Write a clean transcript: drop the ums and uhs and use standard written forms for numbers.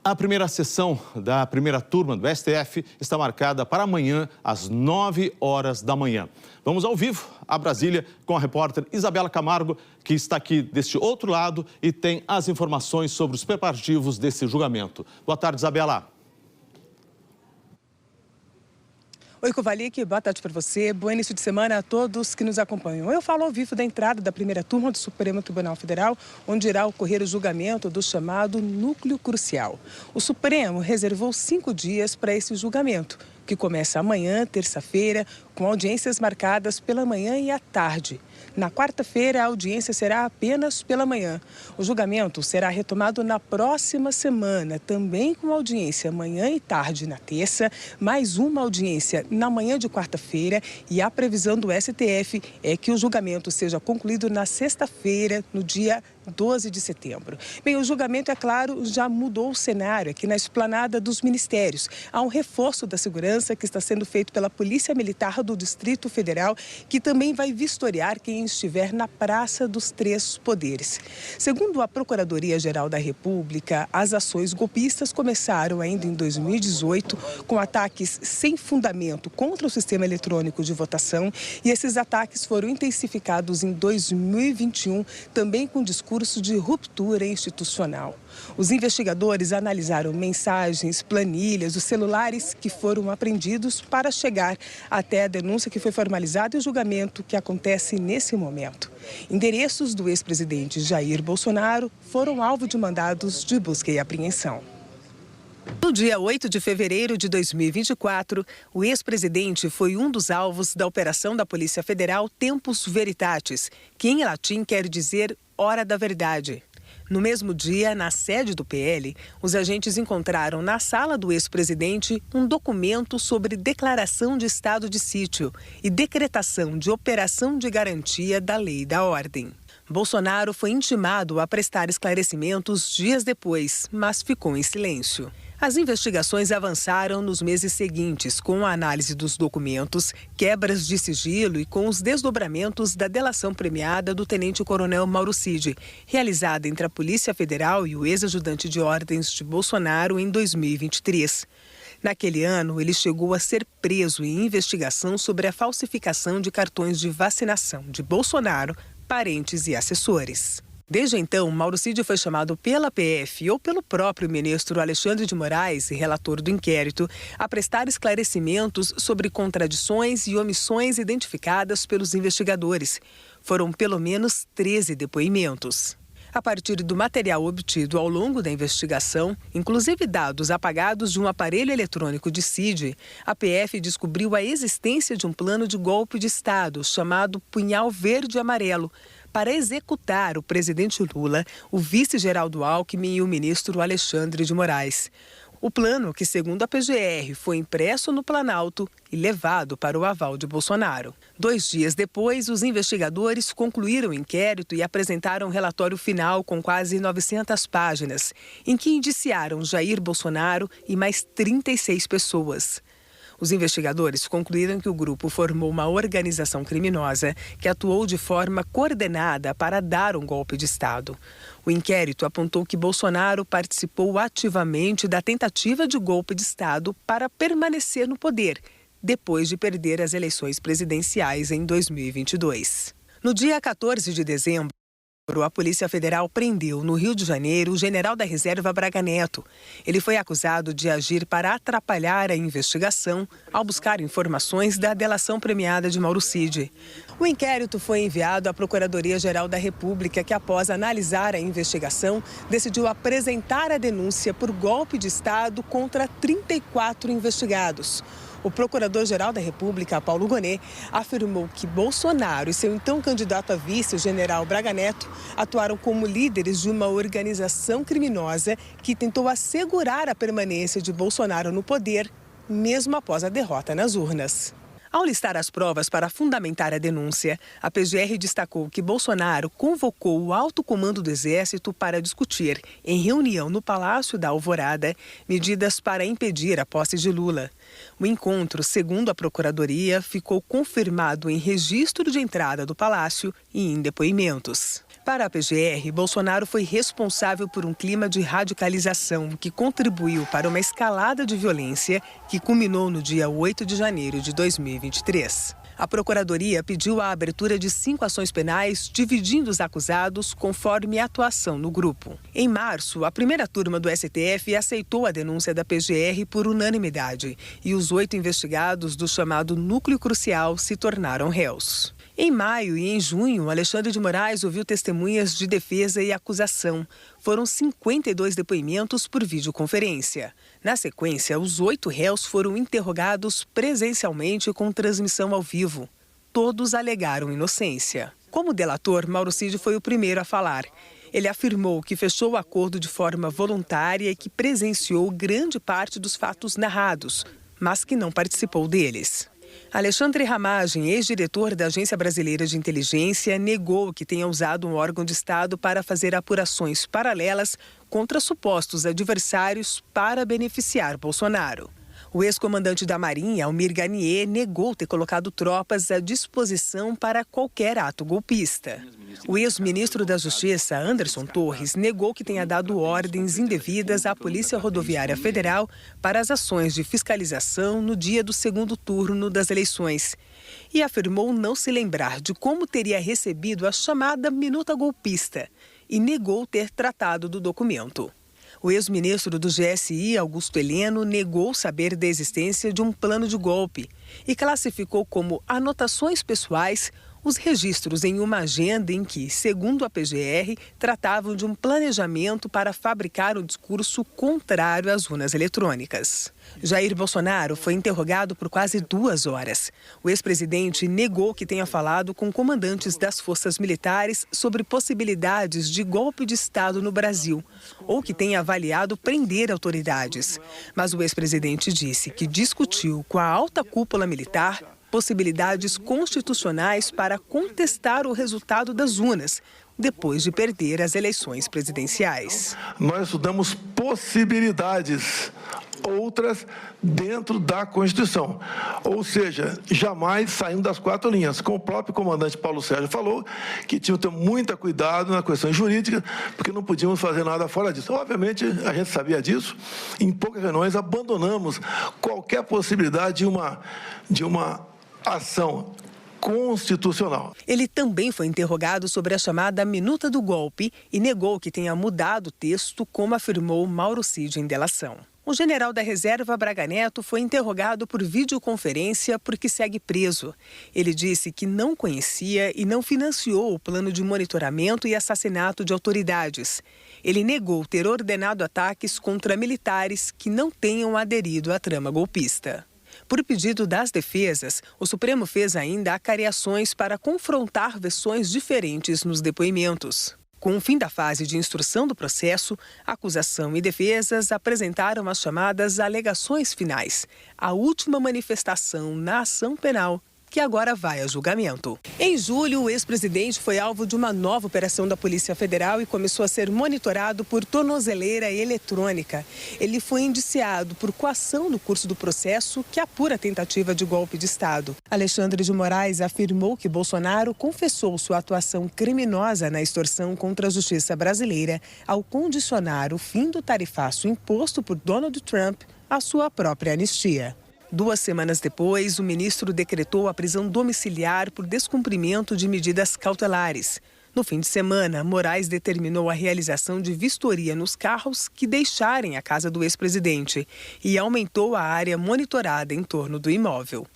A primeira sessão da primeira turma do STF está marcada para amanhã, às 9 horas da manhã. Vamos ao vivo a Brasília com a repórter Isabela Camargo, que está aqui deste outro lado e tem as informações sobre os preparativos desse julgamento. Boa tarde, Isabela. Oi, Kovalik, boa tarde para você. Bom início de semana a todos que nos acompanham. Eu falo ao vivo da entrada da primeira turma do Supremo Tribunal Federal, onde irá ocorrer o julgamento do chamado Núcleo Crucial. O Supremo reservou 5 dias para esse julgamento, que começa amanhã, terça-feira, com audiências marcadas pela manhã e à tarde. Na quarta-feira, a audiência será apenas pela manhã. O julgamento será retomado na próxima semana, também com audiência manhã e tarde na terça, mais uma audiência na manhã de quarta-feira, e a previsão do STF é que o julgamento seja concluído na sexta-feira, no dia 12 de setembro. Bem, o julgamento, é claro, já mudou o cenário aqui na esplanada dos ministérios. Há um reforço da segurança que está sendo feito pela Polícia Militar do Distrito Federal, que também vai vistoriar quem estiver na Praça dos Três Poderes. Segundo a Procuradoria-Geral da República, as ações golpistas começaram ainda em 2018 com ataques sem fundamento contra o sistema eletrônico de votação, e esses ataques foram intensificados em 2021, também com discurso de ruptura institucional. Os investigadores analisaram mensagens, planilhas, os celulares que foram apreendidos para chegar até a denúncia que foi formalizada e o julgamento que acontece nesse momento. Endereços do ex-presidente Jair Bolsonaro foram alvo de mandados de busca e apreensão. No dia 8 de fevereiro de 2024, o ex-presidente foi um dos alvos da operação da Polícia Federal Tempus Veritatis, que em latim quer dizer Hora da Verdade. No mesmo dia, na sede do PL, os agentes encontraram na sala do ex-presidente um documento sobre declaração de estado de sítio e decretação de operação de garantia da lei e da ordem. Bolsonaro foi intimado a prestar esclarecimentos dias depois, mas ficou em silêncio. As investigações avançaram nos meses seguintes, com a análise dos documentos, quebras de sigilo e com os desdobramentos da delação premiada do tenente-coronel Mauro Cid, realizada entre a Polícia Federal e o ex-ajudante de ordens de Bolsonaro em 2023. Naquele ano, ele chegou a ser preso em investigação sobre a falsificação de cartões de vacinação de Bolsonaro, parentes e assessores. Desde então, Mauro Cid foi chamado pela PF ou pelo próprio ministro Alexandre de Moraes, relator do inquérito, a prestar esclarecimentos sobre contradições e omissões identificadas pelos investigadores. Foram pelo menos 13 depoimentos. A partir do material obtido ao longo da investigação, inclusive dados apagados de um aparelho eletrônico de Cid, a PF descobriu a existência de um plano de golpe de Estado chamado Punhal Verde e Amarelo, para executar o presidente Lula, o vice-Geraldo Alckmin e o ministro Alexandre de Moraes. O plano, que segundo a PGR, foi impresso no Planalto e levado para o aval de Bolsonaro. 2 dias depois, os investigadores concluíram o inquérito e apresentaram um relatório final com quase 900 páginas, em que indiciaram Jair Bolsonaro e mais 36 pessoas. Os investigadores concluíram que o grupo formou uma organização criminosa que atuou de forma coordenada para dar um golpe de Estado. O inquérito apontou que Bolsonaro participou ativamente da tentativa de golpe de Estado para permanecer no poder, depois de perder as eleições presidenciais em 2022. No dia 14 de dezembro, a Polícia Federal prendeu, no Rio de Janeiro, o general da reserva Braga Neto. Ele foi acusado de agir para atrapalhar a investigação ao buscar informações da delação premiada de Mauro Cid. O inquérito foi enviado à Procuradoria-Geral da República, que, após analisar a investigação, decidiu apresentar a denúncia por golpe de Estado contra 34 investigados. O Procurador-Geral da República, Paulo Gonet, afirmou que Bolsonaro e seu então candidato a vice, o general Braga Neto, atuaram como líderes de uma organização criminosa que tentou assegurar a permanência de Bolsonaro no poder, mesmo após a derrota nas urnas. Ao listar as provas para fundamentar a denúncia, a PGR destacou que Bolsonaro convocou o alto comando do Exército para discutir, em reunião no Palácio da Alvorada, medidas para impedir a posse de Lula. O encontro, segundo a Procuradoria, ficou confirmado em registro de entrada do Palácio e em depoimentos. Para a PGR, Bolsonaro foi responsável por um clima de radicalização que contribuiu para uma escalada de violência que culminou no dia 8 de janeiro de 2023. A Procuradoria pediu a abertura de 5 ações penais, dividindo os acusados conforme a atuação no grupo. Em março, a primeira turma do STF aceitou a denúncia da PGR por unanimidade e os 8 investigados do chamado Núcleo Crucial se tornaram réus. Em maio e em junho, Alexandre de Moraes ouviu testemunhas de defesa e acusação. Foram 52 depoimentos por videoconferência. Na sequência, os 8 réus foram interrogados presencialmente com transmissão ao vivo. Todos alegaram inocência. Como delator, Mauro Cid foi o primeiro a falar. Ele afirmou que fechou o acordo de forma voluntária e que presenciou grande parte dos fatos narrados, mas que não participou deles. Alexandre Ramagem, ex-diretor da Agência Brasileira de Inteligência, negou que tenha usado um órgão de Estado para fazer apurações paralelas contra supostos adversários para beneficiar Bolsonaro. O ex-comandante da Marinha, Almir Garnier, negou ter colocado tropas à disposição para qualquer ato golpista. O ex-ministro da Justiça, Anderson Torres, negou que tenha dado ordens indevidas à Polícia Rodoviária Federal para as ações de fiscalização no dia do segundo turno das eleições. E afirmou não se lembrar de como teria recebido a chamada minuta golpista e negou ter tratado do documento. O ex-ministro do GSI, Augusto Heleno, negou saber da existência de um plano de golpe e classificou como anotações pessoais os registros em uma agenda em que, segundo a PGR, tratavam de um planejamento para fabricar um discurso contrário às urnas eletrônicas. Jair Bolsonaro foi interrogado por quase 2 horas. O ex-presidente negou que tenha falado com comandantes das forças militares sobre possibilidades de golpe de Estado no Brasil, ou que tenha avaliado prender autoridades. Mas o ex-presidente disse que discutiu com a alta cúpula militar possibilidades constitucionais para contestar o resultado das urnas, depois de perder as eleições presidenciais. Nós estudamos possibilidades, outras dentro da Constituição. Ou seja, jamais saindo das 4 linhas. Como o próprio comandante Paulo Sérgio falou, que tinha que ter muito cuidado na questão jurídica, porque não podíamos fazer nada fora disso. Obviamente, a gente sabia disso. Em poucas reuniões, abandonamos qualquer possibilidade de uma ação constitucional. Ele também foi interrogado sobre a chamada minuta do golpe e negou que tenha mudado o texto, como afirmou Mauro Cid em delação. O general da reserva Braga Neto foi interrogado por videoconferência porque segue preso. Ele disse que não conhecia e não financiou o plano de monitoramento e assassinato de autoridades. Ele negou ter ordenado ataques contra militares que não tenham aderido à trama golpista. Por pedido das defesas, o Supremo fez ainda acariações para confrontar versões diferentes nos depoimentos. Com o fim da fase de instrução do processo, acusação e defesas apresentaram as chamadas alegações finais, a última manifestação na ação penal, que agora vai a julgamento. Em julho, o ex-presidente foi alvo de uma nova operação da Polícia Federal e começou a ser monitorado por tornozeleira eletrônica. Ele foi indiciado por coação no curso do processo que apura a tentativa de golpe de Estado. Alexandre de Moraes afirmou que Bolsonaro confessou sua atuação criminosa na extorsão contra a justiça brasileira ao condicionar o fim do tarifaço imposto por Donald Trump à sua própria anistia. 2 semanas depois, o ministro decretou a prisão domiciliar por descumprimento de medidas cautelares. No fim de semana, Moraes determinou a realização de vistoria nos carros que deixarem a casa do ex-presidente e aumentou a área monitorada em torno do imóvel.